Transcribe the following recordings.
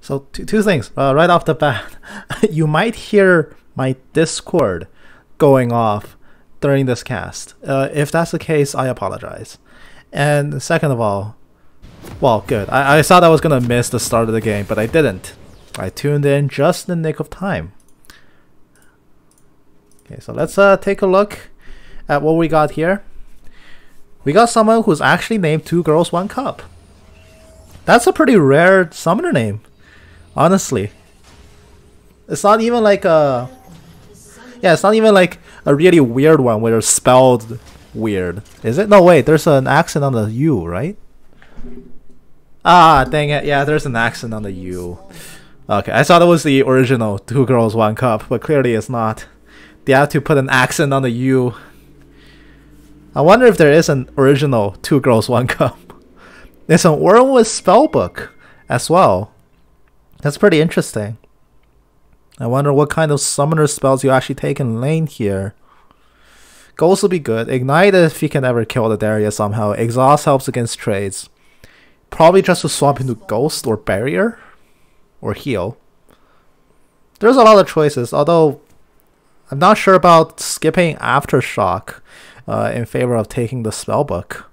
So two things right off the bat. You might hear my Discord going off during this cast. If that's the case, I apologize. And second of all, well, good. I thought I was gonna miss the start of the game, but I didn't. I tuned in just in the nick of time. Okay, so let's take a look at what we got here. We got someone who's actually named 2 Girls 1 Cup. That's a pretty rare summoner name, honestly. It's not even like a... Yeah, it's not even like a really weird one where it's spelled weird. Is it? No, wait, there's an accent on the U, right? Ah, dang it. Yeah, there's an accent on the U. Okay, I thought it was the original 2 Girls 1 Cup, but clearly it's not. They have to put an accent on the U. I wonder if there is an original 2 Girls 1 Cup. There's an Wormwood spellbook as well. That's pretty interesting. I wonder what kind of summoner spells you actually take in lane here. Ghost will be good. Ignite if you can ever kill the Darius somehow. Exhaust helps against trades. Probably just to swap into Ghost or Barrier. Or Heal. There's a lot of choices, although I'm not sure about skipping Aftershock in favor of taking the spellbook.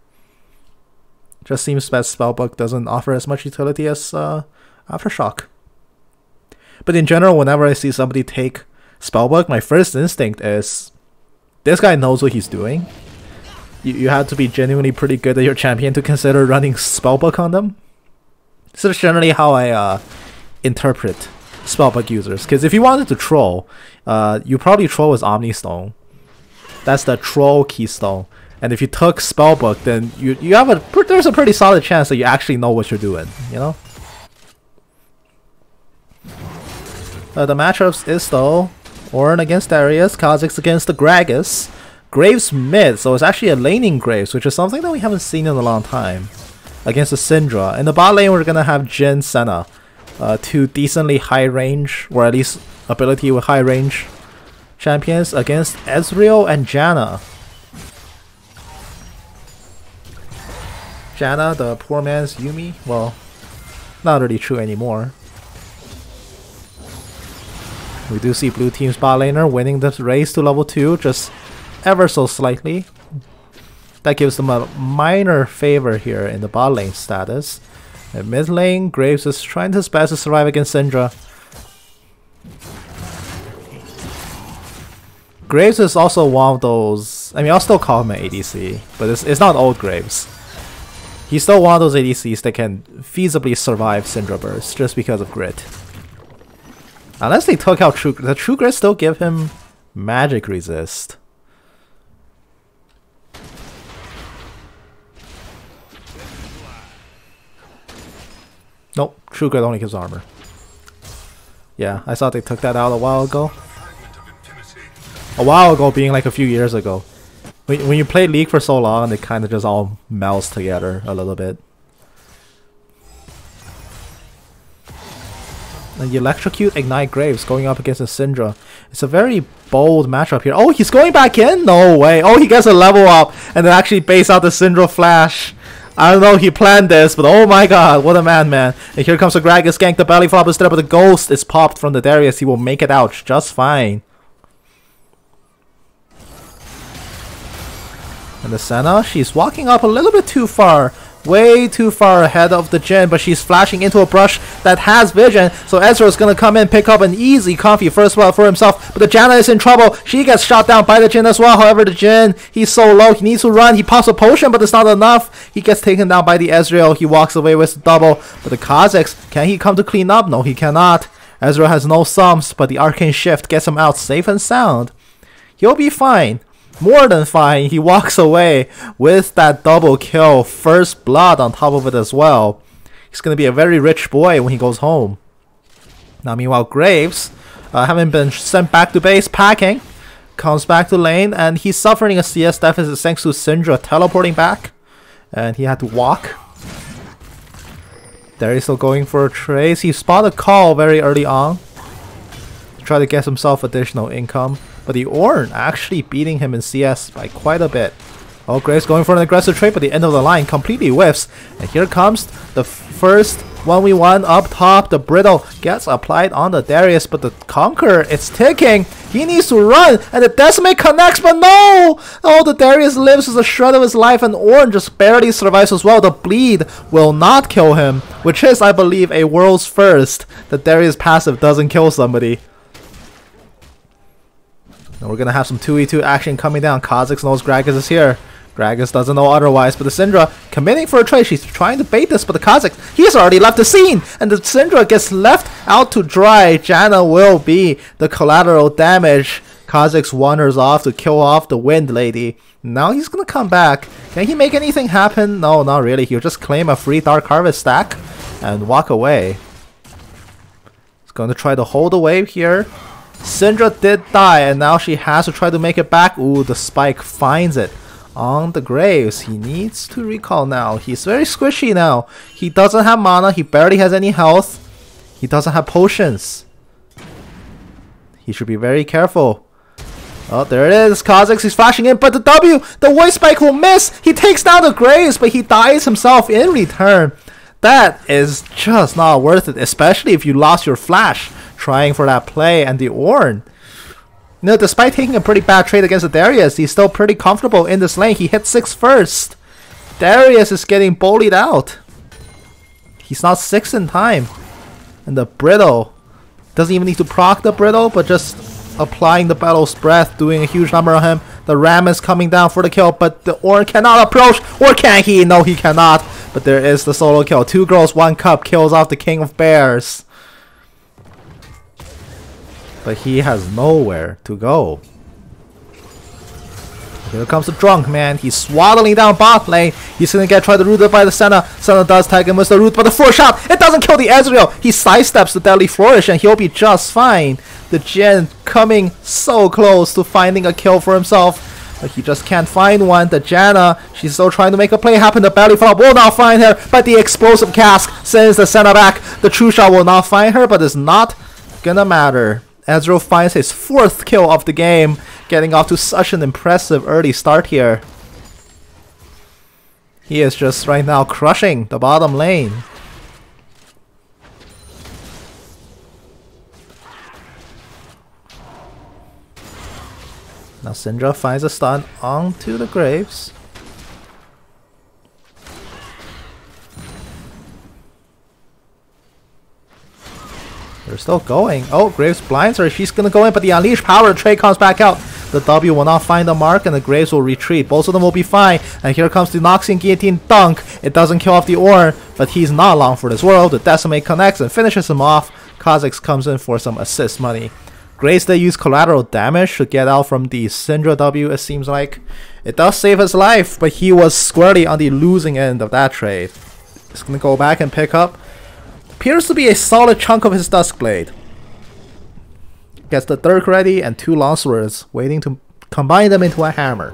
Just seems that spellbook doesn't offer as much utility as Aftershock. But in general, whenever I see somebody take spellbook, my first instinct is this guy knows what he's doing. You have to be genuinely pretty good at your champion to consider running spellbook on them. So that's generally how I interpret spellbook users. Because if you wanted to troll, you probably troll with Omnistone. That's the troll keystone. And if you took spellbook, then you have there's a pretty solid chance that you actually know what you're doing, you know? The matchups is though Ornn against Darius, Kha'Zix against the Gragas, Graves mid, so it's actually a laning Graves, which is something that we haven't seen in a long time, against the Syndra. In the bot lane, we're gonna have Jhin, Senna, 2 decently high range, or at least ability with high range champions against Ezreal and Janna. Janna, the poor man's Yuumi, well, not really true anymore. We do see blue team's bot laner winning the race to level 2, just ever so slightly. That gives them a minor favor here in the bot lane status. In mid lane, Graves is trying his best to survive against Syndra. Graves is also one of those, I mean, I'll still call him an ADC, but it's not old Graves. He's still one of those ADCs that can feasibly survive Syndra burst just because of grit. Unless they took out the True Grit still give him magic resist. Nope, True Grit only gives armor. Yeah, I thought they took that out a while ago. A while ago being like a few years ago. When you play League for so long, it kind of just all melts together a little bit. And you electrocute, ignite Graves going up against a Syndra. It's a very bold matchup here. Oh, he's going back in? No way. Oh, he gets a level up and then actually base out the Syndra flash. I don't know, he planned this, but oh my god, what a madman. And here comes a Gragas gank, the belly flop instead, but the ghost is popped from the Darius. He will make it out just fine. And the Senna, she's walking up a little bit too far. Way too far ahead of the Jhin, but she's flashing into a brush that has vision. So Ezra is going to come in, pick up an easy, comfy first blood for himself. But the Janna is in trouble. She gets shot down by the Jhin as well. However, the Jhin, he's so low. He needs to run. He pops a potion, but it's not enough. He gets taken down by the Ezreal. He walks away with the double. But the Kha'Zix, can he come to clean up? No, he cannot. Ezra has no sums, but the Arcane Shift gets him out safe and sound. He'll be fine. More than fine. He walks away with that double kill, first blood on top of it as well. He's going to be a very rich boy when he goes home. Now meanwhile, Graves, having been sent back to base packing, comes back to lane and he's suffering a CS deficit thanks to Syndra teleporting back. And he had to walk. There he's still going for a trace. He spotted a call very early on to try to get himself additional income. But the Ornn actually beating him in CS by quite a bit. Oh, Graves going for an aggressive trade, but the end of the line completely whiffs. And here comes the first 1v1 up top. The Brittle gets applied on the Darius, but the Conqueror, it's ticking. He needs to run, and the Decimate connects, but no! Oh, the Darius lives with a shred of his life, and Ornn just barely survives as well. The bleed will not kill him, which is, I believe, a world's first. The Darius passive doesn't kill somebody. And we're gonna have some 2v2 action coming down. Kha'Zix knows Gragas is here. Gragas doesn't know otherwise, but the Syndra committing for a trade. She's trying to bait this, but the Kha'Zix, he's already left the scene, and the Syndra gets left out to dry. Janna will be the collateral damage. Kha'Zix wanders off to kill off the Wind Lady. Now he's gonna come back. Can he make anything happen? No, not really. He'll just claim a free Dark Harvest stack and walk away. He's going to try to hold the wave here. Syndra did die, and now she has to try to make it back. Ooh, the spike finds it on the Graves. He needs to recall now. He's very squishy now. He doesn't have mana. He barely has any health. He doesn't have potions. He should be very careful. Oh, there it is. Kha'Zix, he's flashing in, but the W, the Void Spike will miss. He takes down the Graves, but he dies himself in return. That is just not worth it, especially if you lost your flash trying for that play. And the Ornn, you know, despite taking a pretty bad trade against the Darius, he's still pretty comfortable in this lane. He hit 6 first. Darius is getting bullied out. He's not 6 in time. And the Brittle doesn't even need to proc the Brittle, but just applying the Battle's Breath, doing a huge number on him. The Ram is coming down for the kill, but the Ornn cannot approach. Or can he? No, he cannot. But there is the solo kill. 2 girls, 1 cup kills off the King of Bears. But he has nowhere to go. Here comes the Drunk, man. He's swaddling down bot lane. He's gonna get tried to root it by the Senna. Senna does tag him with the root, but the 4 shot, it doesn't kill the Ezreal. He sidesteps the Deadly Flourish, and he'll be just fine. The Jhin coming so close to finding a kill for himself, but he just can't find one. The Janna, she's still trying to make a play happen. The Belly Flop will not find her, but the Explosive Cask sends the Senna back. The True Shot will not find her, but it's not gonna matter. Ezreal finds his 4th kill of the game, getting off to such an impressive early start here. He is just right now crushing the bottom lane. Now Syndra finds a stun onto the Graves. They're still going. Oh, Graves blinds her. She's gonna go in, but the Unleashed Power trade comes back out. The W will not find the mark, and the Graves will retreat. Both of them will be fine. And here comes the Noxian Guillotine dunk. It doesn't kill off the Ornn, but he's not long for this world. The Decimate connects and finishes him off. Kha'Zix comes in for some assist money. Graves, they use collateral damage to get out from the Syndra W, it seems like. It does save his life, but he was squarely on the losing end of that trade. He's gonna go back and pick up. Appears to be a solid chunk of his Duskblade. Gets the Dirk ready and 2 Longswords, waiting to combine them into a hammer.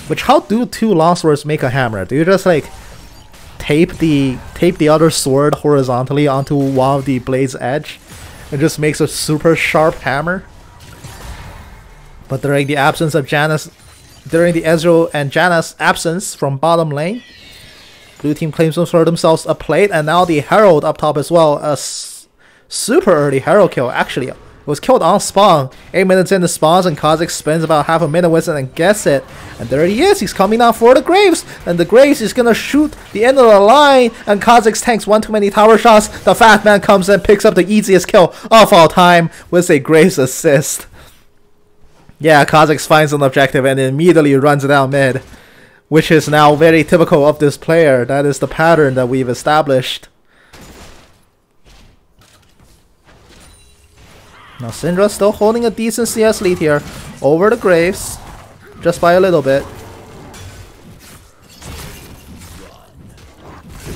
Which, how do 2 Longswords make a hammer? Do you just like tape the other sword horizontally onto one of the blade's edge? It just makes a super sharp hammer. But during the absence of Janna's, during the Ezreal and Janna's absence from bottom lane, blue team claims for themselves a plate, and now the Herald up top as well. A super early Herald kill. Actually, it was killed on spawn. 8 minutes in the spawns, and Kha'Zix spends about half a minute with it and gets it. And there he is. He's coming down for the Graves. And the Graves is gonna shoot the end of the line. And Kha'Zix tanks one too many tower shots. The Fat Man comes in, picks up the easiest kill of all time with a Graves assist. Yeah, Kha'Zix finds an objective and immediately runs it down mid, which is now very typical of this player. That is the pattern that we've established. Now Syndra still holding a decent CS lead here over the Graves, just by a little bit.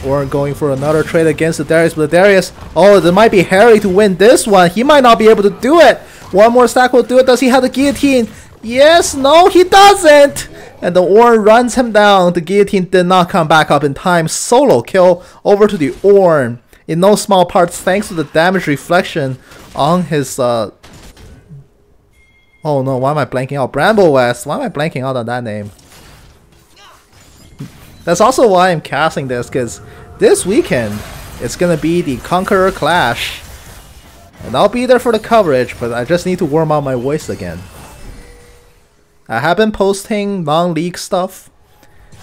Or going for another trade against the Darius, but the Darius, oh, it might be hairy to win this one. He might not be able to do it. One more stack will do it. Does he have the guillotine? Yes, no, he doesn't. And the Ornn runs him down. The guillotine did not come back up in time. Solo kill over to the Ornn. In no small parts thanks to the damage reflection on his oh no, why am I blanking out? Bramble West. Why am I blanking out on that name? That's also why I'm casting this, because this weekend, it's gonna be the Conqueror Clash. And I'll be there for the coverage, but I just need to warm up my voice again. I have been posting non-League stuff,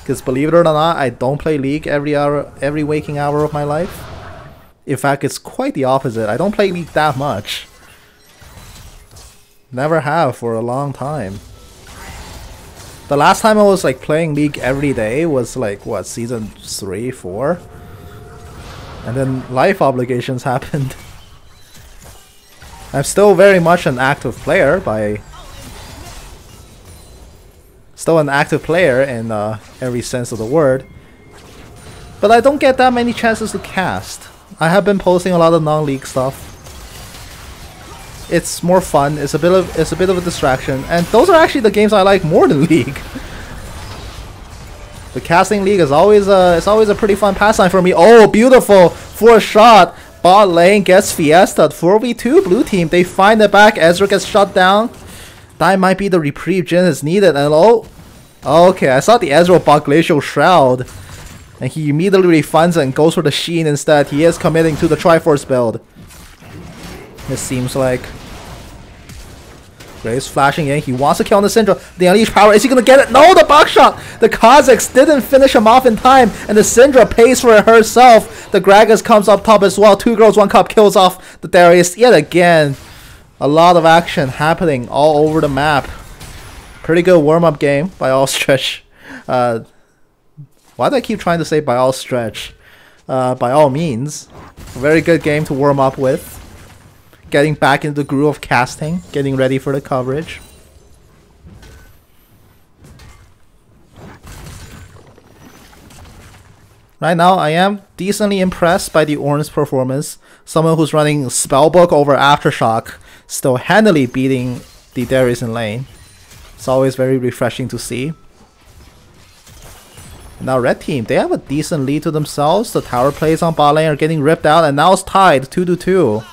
because believe it or not, I don't play League every waking hour of my life. In fact, it's quite the opposite. I don't play League that much. Never have for a long time. The last time I was like playing League every day was like what, season 3, 4? And then life obligations happened. I'm still very much an active player in every sense of the word. But I don't get that many chances to cast. I have been posting a lot of non-League stuff. It's more fun. It's a bit of a distraction, and those are actually the games I like more than League. The casting League is always a pretty fun pastime for me. Oh, beautiful! For a shot, bot lane gets Fiesta 4v2 blue team. They find it back. Ezreal gets shut down. That might be the reprieve Jhin is needed. And oh, okay, I saw the Ezreal bot Glacial Shroud. And he immediately refunds it and goes for the Sheen instead. He is committing to the Triforce build. It seems like. Graves flashing in. He wants to kill on the Syndra. The Unleashed Power. Is he going to get it? No, the buckshot! The Kha'Zix didn't finish him off in time. And the Syndra pays for it herself. The Gragas comes up top as well. 2 girls, 1 cup kills off the Darius yet again. A lot of action happening all over the map. Pretty good warm-up game by all stretch. Why do I keep trying to say by all stretch? By all means. A very good game to warm up with. Getting back into the groove of casting. Getting ready for the coverage. Right now, I am decently impressed by the Ornn's performance. Someone who's running Spellbook over Aftershock. Still handily beating the Darius in lane. It's always very refreshing to see. Now red team, they have a decent lead to themselves. The tower plays on bot lane are getting ripped out, and now it's tied 2-2.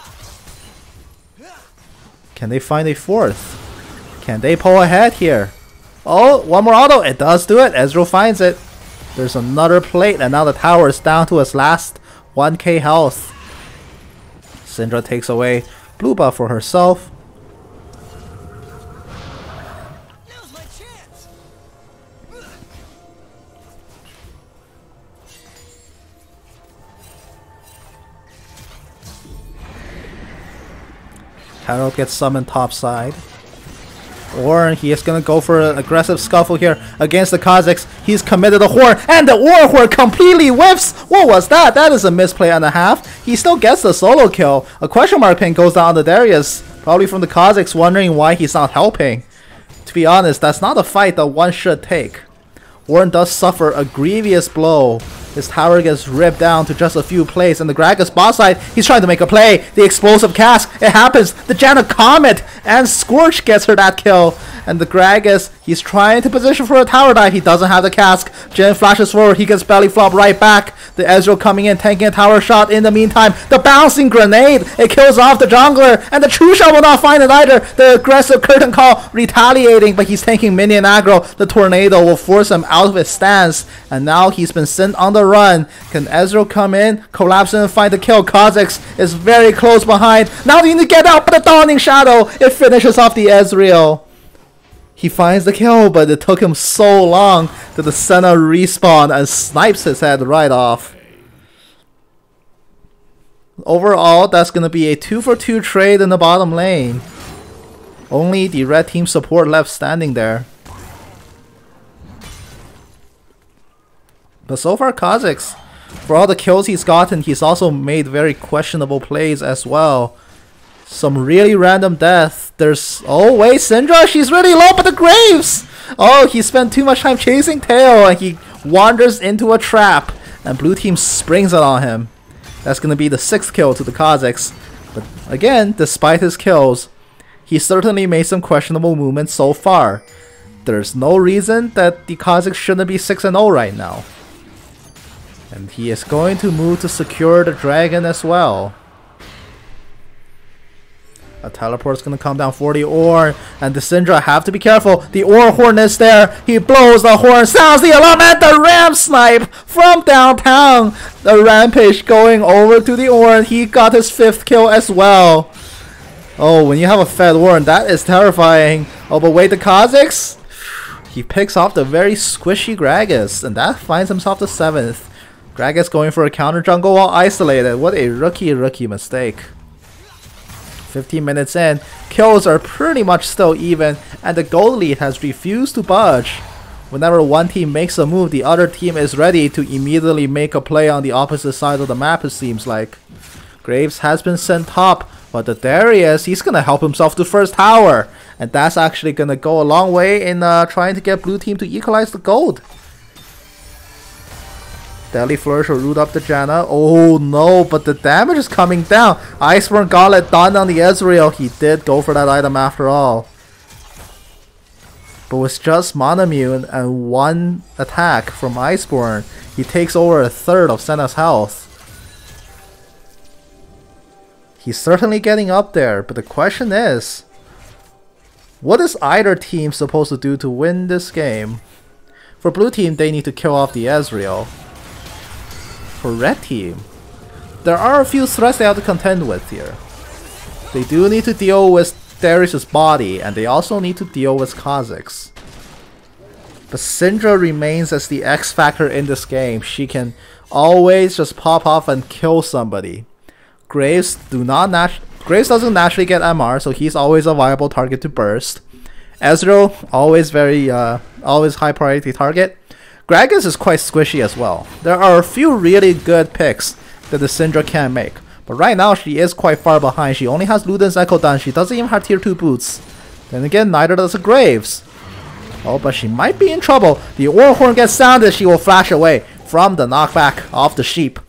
Can they find a fourth? Can they pull ahead here? Oh, one more auto. It does do it. Ezreal finds it. There's another plate, and now the tower is down to its last 1k health. Syndra takes away blue buff for herself. Harold gets summoned topside. Ornn, he is going to go for an aggressive scuffle here against the Kha'Zix. He's committed a Horn, and the Warhorn completely whiffs! What was that? That is a misplay and a half. He still gets the solo kill. A question mark pin goes down to Darius, probably from the Kha'Zix wondering why he's not helping. To be honest, that's not a fight that one should take. Ornn does suffer a grievous blow. His tower gets ripped down to just a few plays, and the Gragas bot side, he's trying to make a play. The explosive cast, it happens. The Janna Comet and Scorch gets her that kill. And the Gragas, he's trying to position for a tower dive. He doesn't have the cask. Jhin flashes forward. He gets belly flop right back. The Ezreal coming in, tanking a tower shot. In the meantime, the bouncing grenade, it kills off the jungler. And the True Shot will not find it either. The aggressive curtain call retaliating, but he's tanking minion aggro. The tornado will force him out of his stance. And now he's been sent on the run. Can Ezreal come in, collapse and find the kill? Kha'Zix is very close behind. Now they need to get out, but the Dawning Shadow, it finishes off the Ezreal. He finds the kill, but it took him so long that the Senna respawn and snipes his head right off. Overall, that's going to be a 2-for-2 trade in the bottom lane. Only the red team support left standing there. But so far, Kha'Zix, for all the kills he's gotten, he's also made very questionable plays as well. Some really random death. There's... Oh, wait, Syndra, she's really low, but the Graves! Oh, he spent too much time chasing Tail, and he wanders into a trap. And blue team springs it on him. That's going to be the 6th kill to the Kha'Zix. But again, despite his kills, he certainly made some questionable movements so far. There's no reason that the Kha'Zix shouldn't be 6-0 right now. And he is going to move to secure the dragon as well. A teleport's gonna come down for the Ornn, and the Syndra have to be careful. The Ornn horn is there. He blows the horn, sounds the alarm, and the ram snipe from downtown. The Rampage going over to the Ornn. He got his 5th kill as well. Oh, when you have a fed Ornn, that is terrifying. Oh, but wait, the Kha'Zix? He picks off the very squishy Gragas, and that finds himself the 7th. Gragas going for a counter jungle while isolated. What a rookie mistake. 15 minutes in, kills are pretty much still even, and the gold lead has refused to budge. Whenever one team makes a move, the other team is ready to immediately make a play on the opposite side of the map, it seems like. Graves has been sent top, but the Darius, he's gonna help himself to first tower, and that's actually gonna go a long way in trying to get blue team to equalize the gold. Deadly Flourish will root up the Janna. Oh no, but the damage is coming down. Iceborne Gauntlet done on the Ezreal. He did go for that item after all. But with just Monomune and 1 attack from Iceborne, he takes over 1/3 of Senna's health. He's certainly getting up there, but the question is, what is either team supposed to do to win this game? For blue team, they need to kill off the Ezreal. For red team, there are a few threats they have to contend with here. They do need to deal with Darius' body, and they also need to deal with Kha'Zix. But Syndra remains as the X factor in this game. She can always just pop off and kill somebody. Graves doesn't naturally get MR, so he's always a viable target to burst. Ezreal, always high priority target. Gragas is quite squishy as well. There are a few really good picks that the Syndra can make. But right now she is quite far behind. She only has Luden's Echo Dance. She doesn't even have tier 2 boots. Then again, neither does the Graves. Oh, but she might be in trouble. The Ornn horn gets sounded. She will flash away from the knockback of the sheep.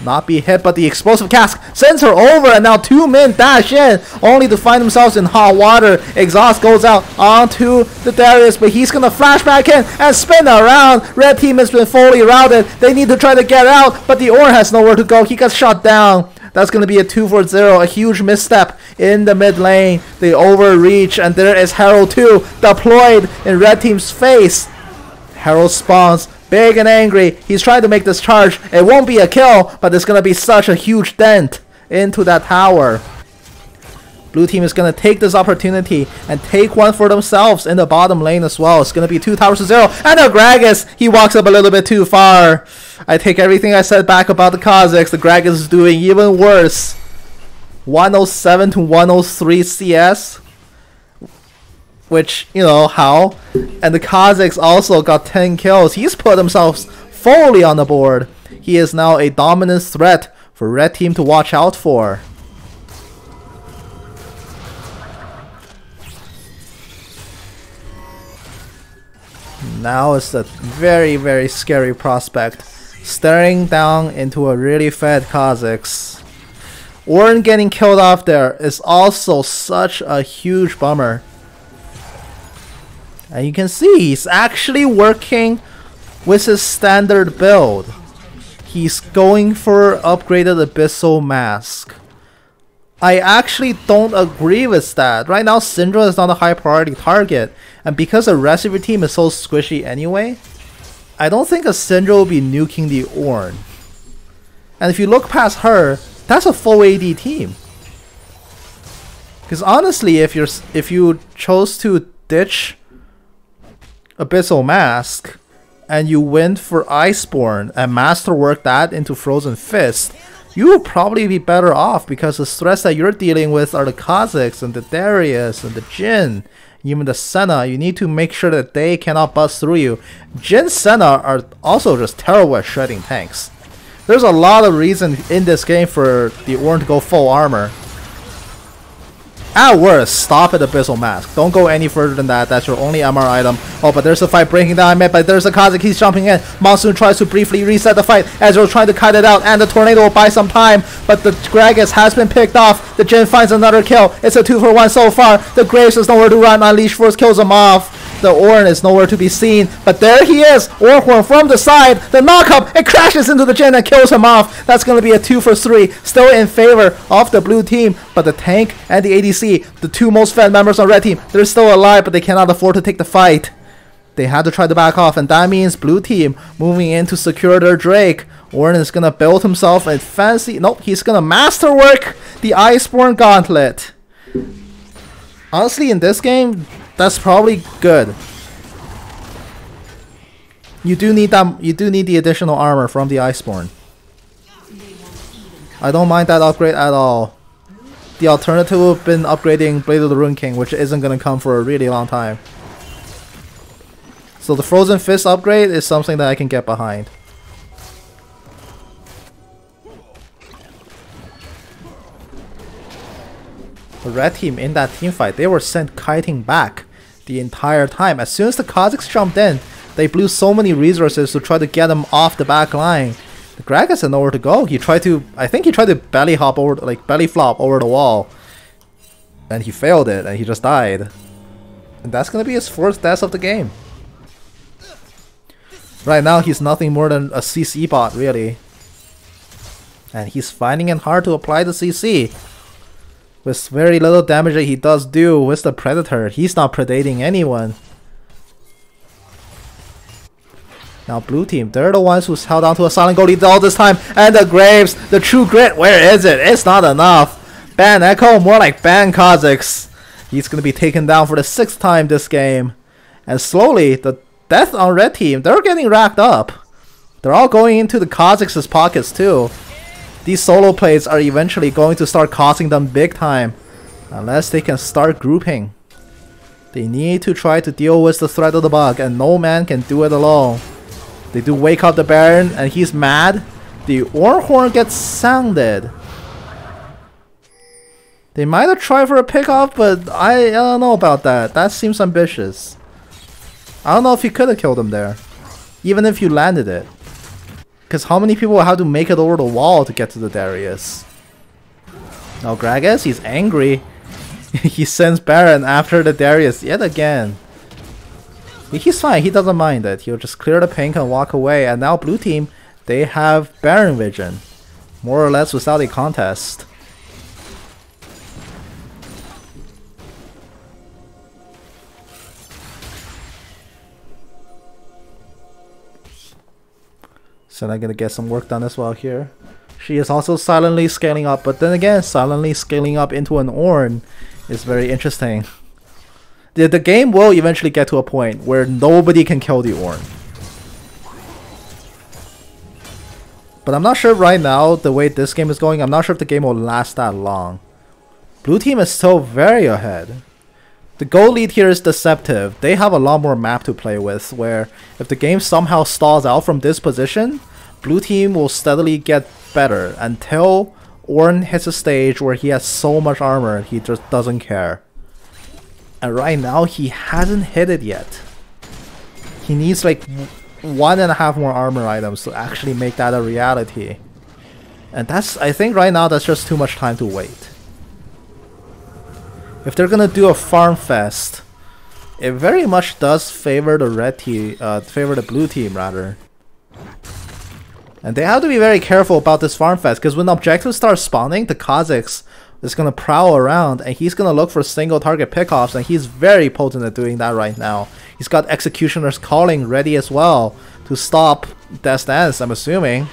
Not be hit, but the explosive cask sends her over, and now 2 men dash in, only to find themselves in hot water. Exhaust goes out onto the Darius, but he's gonna flash back in and spin around. Red team has been fully routed. They need to try to get out, but the Ornn has nowhere to go. He got shot down. That's gonna be a 2-4-0, a huge misstep in the mid lane. They overreach, and there is Herald 2 deployed in red team's face. Herald spawns. Big and angry. He's trying to make this charge. It won't be a kill, but there's going to be such a huge dent into that tower. Blue team is going to take this opportunity and take one for themselves in the bottom lane as well. It's going to be 2 towers to 0. And the Gragas, he walks up a little bit too far. I take everything I said back about the Kha'Zix. The Gragas is doing even worse. 107 to 103 CS. Which, you know, how? And the Kha'Zix also got 10 kills. He's put himself fully on the board. He is now a dominant threat for red team to watch out for. Now it's a very scary prospect. Staring down into a really fed Kha'Zix. Ornn getting killed off there is also such a huge bummer. And you can see he's actually working with his standard build. He's going for upgraded Abyssal Mask. I actually don't agree with that. Right now Syndra is not a high priority target, and because the rest of your team is so squishy anyway, I don't think a Syndra will be nuking the Ornn. And if you look past her, that's a full AD team. Because honestly, if you chose to ditch Abyssal Mask and you went for Iceborne and masterwork that into Frozen Fist, you will probably be better off, because the threats that you're dealing with are the Kha'Zix and the Darius and the Jhin, even the Senna. You need to make sure that they cannot bust through you. Jhin Senna are also just terrible at shredding tanks. There's a lot of reason in this game for the Ornn to go full armor. At worst, stop at Abyssal Mask. Don't go any further than that. That's your only MR item. Oh, but there's a fight breaking down mid, but there's a Kha'Zix. He's jumping in. Monsoon tries to briefly reset the fight. Ezreal trying to cut it out, and the Tornado will buy some time, but the Gragas has been picked off. The Jhin finds another kill. It's a 2-for-1 so far. The Graves has nowhere to run. Unleash Force kills him off. The Ornn is nowhere to be seen, but there he is. Ornn from the side, the knock-up, it crashes into the Jhin and kills him off. That's going to be a 2 for 3, still in favor of the blue team, but the tank and the ADC, the two most fed members on red team, they're still alive, but they cannot afford to take the fight. They had to try to back off, and that means blue team moving in to secure their Drake. Ornn is going to build himself a fancy... Nope, he's going to masterwork the Iceborne Gauntlet. Honestly, in this game, that's probably good. You do need that. You do need the additional armor from the Iceborne. I don't mind that upgrade at all. The alternative would have been upgrading Blade of the Ruined King, which isn't going to come for a really long time. So the Frozen Fist upgrade is something that I can get behind. The red team in that team fight, they were sent kiting back the entire time. As soon as the Kha'Zix jumped in, they blew so many resources to try to get them off the back line. The Gragas had nowhere to go. He tried to, I think he tried to belly hop over, like belly flop over the wall, and he failed it, and he just died. And that's gonna be his first death of the game. Right now, he's nothing more than a CC bot, really. And he's finding it hard to apply the CC. With very little damage that he does do with the Predator, he's not predating anyone. Now blue team, they're the ones who's held on to a Silent Goal lead all this time. And the Graves, the true grit, where is it? It's not enough. Ban Echo, more like ban Kha'Zix. He's going to be taken down for the 6th time this game. And slowly, the death on red team, they're getting racked up. They're all going into the Kha'Zix's pockets too. These solo plays are eventually going to start costing them big time. Unless they can start grouping. They need to try to deal with the threat of the bug, and no man can do it alone. They do wake up the Baron, and he's mad. The Ornn gets sounded. They might have tried for a pickoff, but I don't know about that. That seems ambitious. I don't know if you could have killed him there. Even if you landed it. Because how many people have to make it over the wall to get to the Darius? Now Gragas, he's angry. He sends Baron after the Darius yet again. He's fine, he doesn't mind it. He'll just clear the pink and walk away. And now blue team, they have Baron vision. More or less without a contest. So I'm gonna get some work done as well here. She is also silently scaling up, but then again, silently scaling up into an Ornn is very interesting. The game will eventually get to a point where nobody can kill the Ornn. But I'm not sure right now, the way this game is going, I'm not sure if the game will last that long. Blue team is still very ahead. The goal lead here is deceptive. They have a lot more map to play with, where if the game somehow stalls out from this position, blue team will steadily get better until Ornn hits a stage where he has so much armor he just doesn't care. And right now he hasn't hit it yet. He needs like 1.5 more armor items to actually make that a reality. And that's, I think right now that's just too much time to wait. If they're gonna do a farm fest, it very much does favor the red team, favor the blue team rather. And they have to be very careful about this farm fest, because when objectives start spawning, the Kha'Zix is gonna prowl around and he's gonna look for single target pickoffs, and he's very potent at doing that right now. He's got Executioner's Calling ready as well to stop Death's Dance, I'm assuming.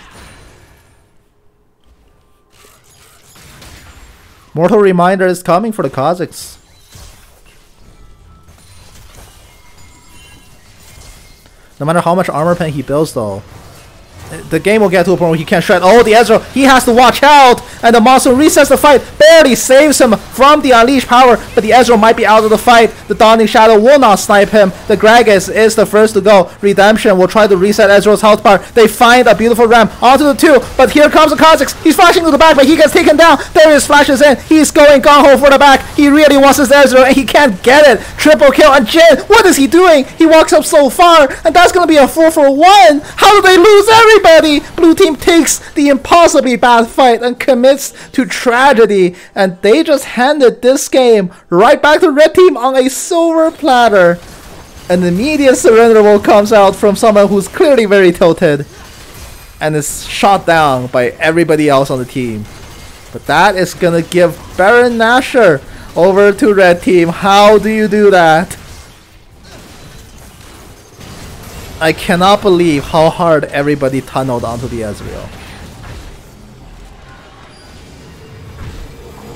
Mortal Reminder is coming for the Kha'Zix. No matter how much armor pen he builds though, the game will get to a point where he can't shred. Oh, the Ezreal, he has to watch out! And the monster resets the fight, barely saves him from the unleashed power, but the Ezreal might be out of the fight. The Dawning Shadow will not snipe him. The Gragas is the first to go. Redemption will try to reset Ezreal's health bar. They find a beautiful ram onto the 2, but here comes the Kha'Zix. He's flashing to the back, but he gets taken down. Darius flashes in. He's going gung-ho for the back. He really wants his Ezreal, and he can't get it. Triple kill, and Jhin, what is he doing? He walks up so far, and that's going to be a 4 for 1. How do they lose everybody? Blue team takes the impossibly bad fight and commits to tragedy, and they just handed this game right back to red team on a silver platter. An immediate surrender will comes out from someone who's clearly very tilted and is shot down by everybody else on the team. But that is gonna give Baron Nashor over to red team. How do you do that? I cannot believe how hard everybody tunneled onto the Ezreal.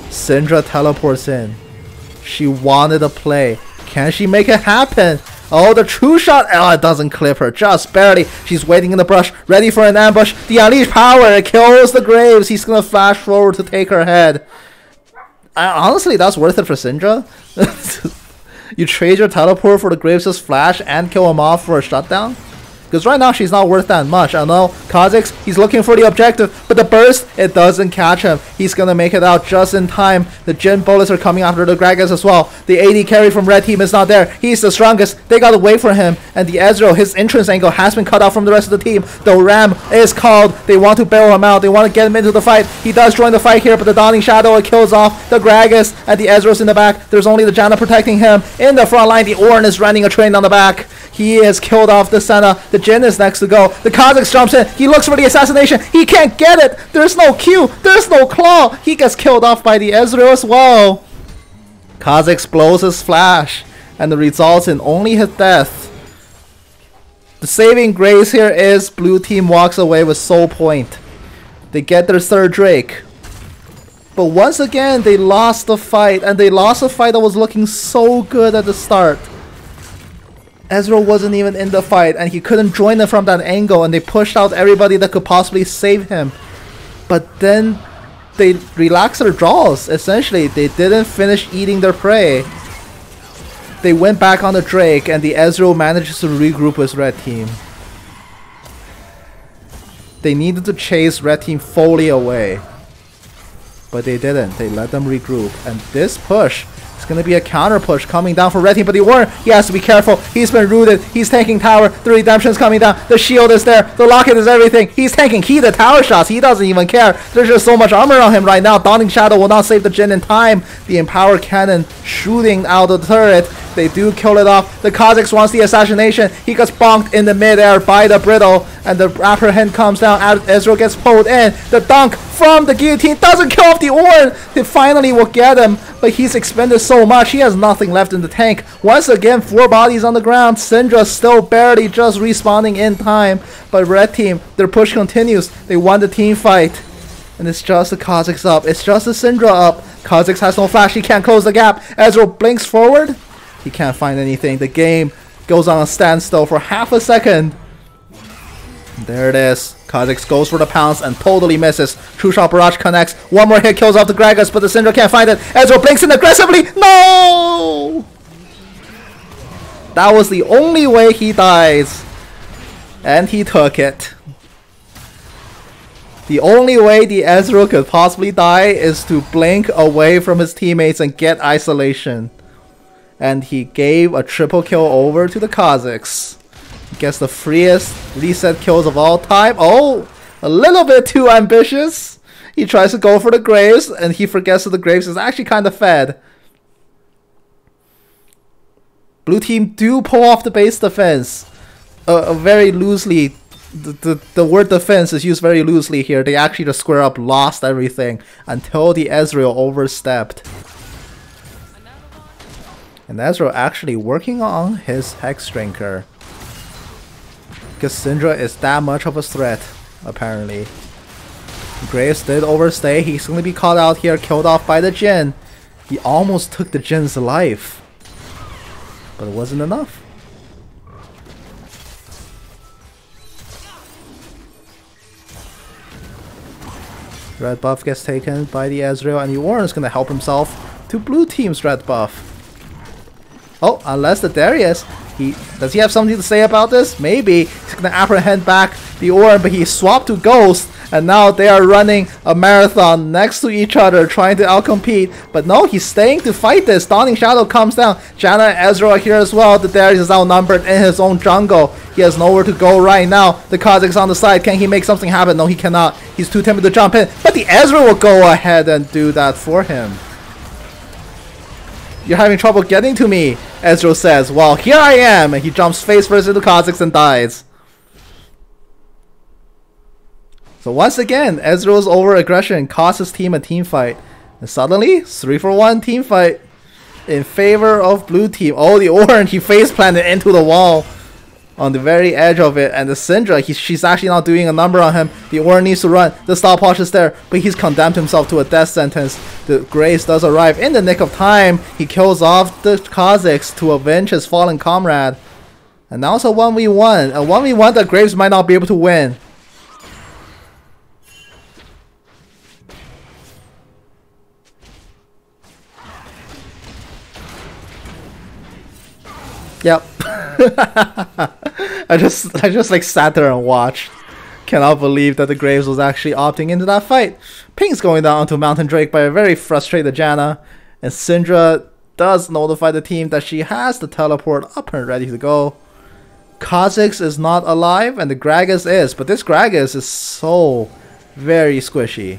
Syndra teleports in. She wanted a play. Can she make it happen? Oh, the true shot. Oh, it doesn't clip her. Just barely. She's waiting in the brush, ready for an ambush. The Unleashed power. It kills the Graves. He's going to flash forward to take her head. Honestly, that's worth it for Syndra. You trade your teleport for the Graves' flash and kill him off for a shutdown? Because right now she's not worth that much. I know Kha'Zix, he's looking for the objective, but the burst, it doesn't catch him. He's gonna make it out just in time. The Jhin bullets are coming after the Gragas as well. The AD carry from red team is not there. He's the strongest. They gotta wait for him. And the Ezreal, his entrance angle has been cut off from the rest of the team. The Ram is called. They want to bail him out. They want to get him into the fight. He does join the fight here, but the Dawning Shadow, it kills off the Gragas, and the Ezreal's in the back. There's only the Janna protecting him. In the front line, the Ornn is running a train down the back. He is killed off the Senna. The Jhin is next to go. The Kha'Zix jumps in. He looks for the assassination. He can't get it. There's no Q. There's no claw. He gets killed off by the Ezreal as well. Kha'Zix blows his flash, and it results in only his death. The saving grace here is blue team walks away with Soul Point. They get their third Drake. But once again, they lost the fight, and they lost a fight that was looking so good at the start. Ezreal wasn't even in the fight, and he couldn't join them from that angle, and they pushed out everybody that could possibly save him. But then they relaxed their jaws, essentially. They didn't finish eating their prey. They went back on the Drake, and the Ezreal manages to regroup with red team. They needed to chase red team fully away, but they didn't. They let them regroup, and this push, it's going to be a counter push coming down for red team, but the Ornn, he has to be careful. He's been rooted. He's tanking tower. The redemption's coming down. The shield is there. The locket is everything. He's tanking the tower shots. He doesn't even care. There's just so much armor on him right now. Dawning Shadow will not save the Jhin in time. The Empower Cannon shooting out of the turret. They do kill it off. The Kha'Zix wants the assassination. He gets bonked in the midair by the Brittle, and the Apprehend comes down. Ezreal gets pulled in. The dunk from the guillotine doesn't kill off the Ornn. They finally will get him, but he's expended so much. He has nothing left in the tank. Once again, 4 bodies on the ground. Syndra still barely just respawning in time, but red team, their push continues. They won the team fight, and it's just the Kha'Zix up. It's just the Syndra up. Kha'Zix has no flash. He can't close the gap. Ezreal blinks forward. He can't find anything. The game goes on a standstill for half a second. There it is. Kha'Zix goes for the pounce and totally misses. True Shot Barrage connects. One more hit kills off the Gragas, but the Syndra can't find it. Ezreal blinks in aggressively. No! That was the only way he dies. And he took it. The only way the Ezreal could possibly die is to blink away from his teammates and get isolation. And he gave a triple kill over to the Kha'Zix. Gets the freest reset kills of all time. Oh, a little bit too ambitious. He tries to go for the Graves, and he forgets that the Graves is actually kind of fed. Blue team do pull off the base defense. Very loosely. The word defense is used very loosely here. They actually just square up, lost everything until the Ezreal overstepped. And Ezreal actually working on his Hex Drinker, because Syndra is that much of a threat, apparently. Graves did overstay. He's going to be caught out here, killed off by the Jhin. He almost took the Jhin's life, but it wasn't enough. Red buff gets taken by the Ezreal, and the Ornn is going to help himself to blue team's red buff. Oh, unless the Darius, does he have something to say about this? Maybe. He's going to apprehend back the Ornn, but he swapped to Ghost, and now they are running a marathon next to each other, trying to outcompete. But no, he's staying to fight this. Dawning Shadow comes down. Janna and Ezreal are here as well. The Darius is outnumbered in his own jungle. He has nowhere to go right now. The Kha'Zix on the side. Can he make something happen? No, he cannot. He's too timid to jump in. But the Ezreal will go ahead and do that for him. You're having trouble getting to me, Ezreal says. Well, here I am, and he jumps face first into Kha'Zix and dies. So once again, Ezreal's over-aggression costs his team a team fight. And suddenly, 3-for-1 team fight in favor of blue team. Oh, the Ornn, he face planted into the wall on the very edge of it. And the Syndra, she's actually not doing a number on him. The Ornn needs to run. The stopwatch is there, but he's condemned himself to a death sentence. The Graves does arrive in the nick of time. He kills off the Kha'Zix to avenge his fallen comrade. And now it's a 1v1. A 1v1 that Graves might not be able to win. Yep. I just like sat there and watched. Cannot believe that the Graves was actually opting into that fight. Ping's going down onto Mountain Drake by a very frustrated Janna. And Syndra does notify the team that she has the teleport up and ready to go. Kha'Zix is not alive and the Gragas is. But this Gragas is so very squishy.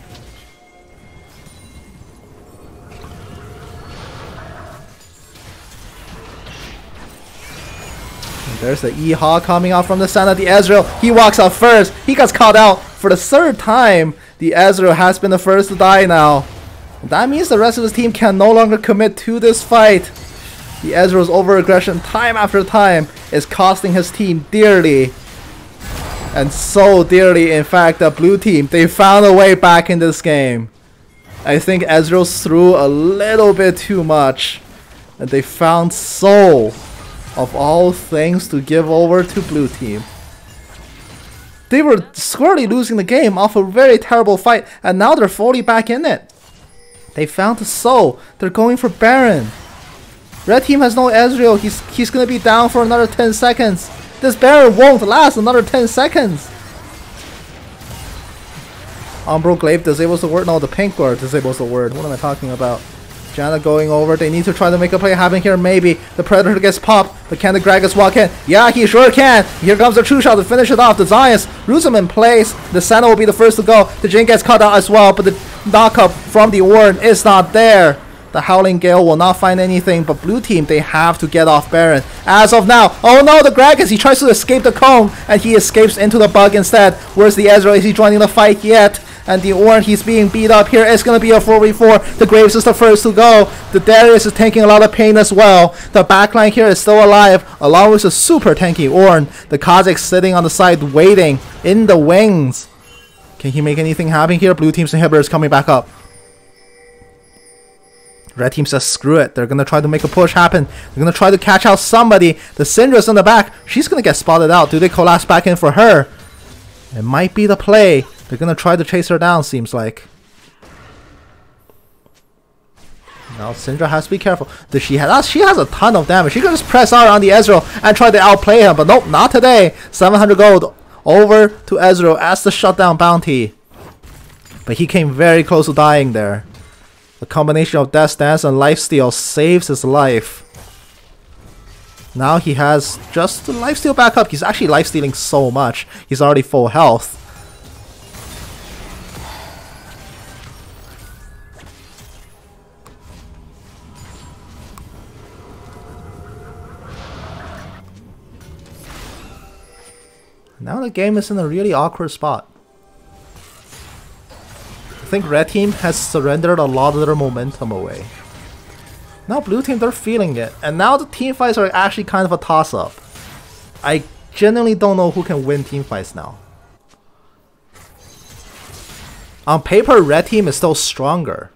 There's the E-Hawk coming out from the center. The Ezreal, he walks out first. He gets caught out for the third time. The Ezreal has been the first to die now. That means the rest of his team can no longer commit to this fight. The Ezreal's over-aggression time after time is costing his team dearly. And so dearly, in fact, the blue team, they found a way back in this game. I think Ezreal threw a little bit too much. And they found Soul, of all things, to give over to blue team. They were squarely losing the game off a very terrible fight, and now they're fully back in it. They found the Soul. They're going for Baron. Red team has no Ezreal. He's gonna be down for another 10 seconds. This Baron won't last another 10 seconds. Umbral Glaive disables the word. No, the pink word disables the word. What am I talking about? Janna going over. They need to try to make a play happen here. Maybe the Predator gets popped, but can the Gragas walk in? Yeah, he sure can. Here comes the true shot to finish it off. The Zions roots him in place. The Senna will be the first to go. The Jhin gets cut out as well, but the knockup from the Ornn is not there. The Howling Gale will not find anything, but blue team, they have to get off Baron. As of now, oh no, the Gragas, he tries to escape the cone, and he escapes into the bug instead. Where's the Ezreal? Is he joining the fight yet? And the Ornn, he's being beat up here. It's going to be a 4v4. The Graves is the first to go. The Darius is taking a lot of pain as well. The backline here is still alive, along with a super tanky Ornn. The Kha'Zix sitting on the side waiting in the wings. Can he make anything happen here? Blue team's inhibitor is coming back up. Red team says screw it. They're going to try to make a push happen. They're going to try to catch out somebody. The Syndra's in the back. She's going to get spotted out. Do they collapse back in for her? It might be the play. They're going to try to chase her down, seems like. Now Syndra has to be careful. She has a ton of damage. She can just press R on the Ezreal and try to outplay him. But nope, not today. 700 gold over to Ezreal as the shutdown bounty. But he came very close to dying there. The combination of Death Dance and Lifesteal saves his life. Now he has just the lifesteal back up. He's actually lifestealing so much. He's already full health. Now the game is in a really awkward spot. I think red team has surrendered a lot of their momentum away. Now blue team, they're feeling it. And now the team fights are actually kind of a toss-up. I genuinely don't know who can win team fights now. On paper, red team is still stronger.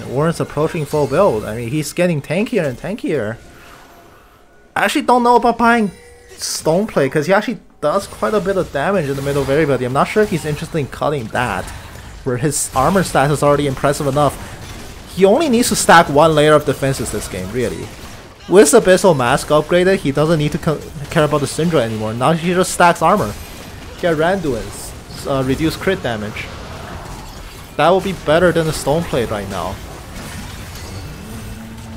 Warren's approaching full build. I mean, he's getting tankier and tankier. I actually don't know about buying Stoneplay because he actually does quite a bit of damage in the middle of everybody. I'm not sure if he's interested in cutting that, where his armor stat is already impressive enough. He only needs to stack one layer of defenses this game, really. With Abyssal Mask upgraded, he doesn't need to care about the Syndra anymore. Now he just stacks armor. Get Randuin's, reduce crit damage. That will be better than the Stoneplate right now.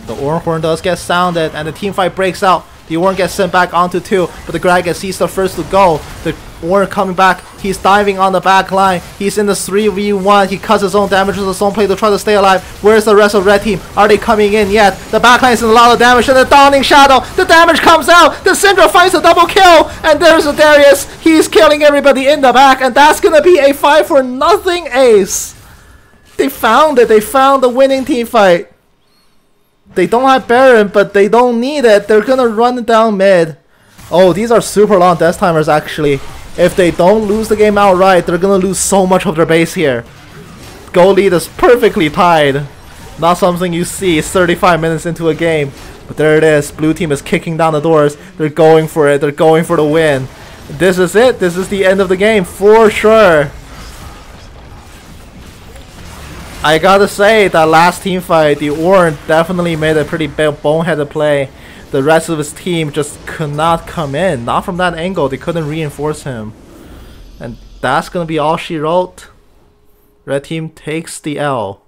The Ornn Horn does get sounded, and the team fight breaks out. The Ornn gets sent back onto 2, but the Gragas sees the first to go. The Ornn coming back. He's diving on the back line. He's in the 3v1. He cuts his own damage with his own play to try to stay alive. Where's the rest of red team? Are they coming in yet? The back line is in a lot of damage, and the Dawning Shadow. The damage comes out. The Syndra finds a double kill, and there's a Darius. He's killing everybody in the back, and that's gonna be a 5-0 ace. They found it. They found the winning team fight. They don't have Baron, but they don't need it. They're gonna run it down mid. Oh, these are super long death timers actually. If they don't lose the game outright, they're gonna lose so much of their base here. Goal lead is perfectly tied. Not something you see 35 minutes into a game. But there it is. Blue team is kicking down the doors. They're going for it. They're going for the win. This is it. This is the end of the game for sure. I gotta say, that last team fight, the Ornn definitely made a pretty boneheaded play. The rest of his team just could not come in. Not from that angle. They couldn't reinforce him. And that's gonna be all she wrote. Red team takes the L.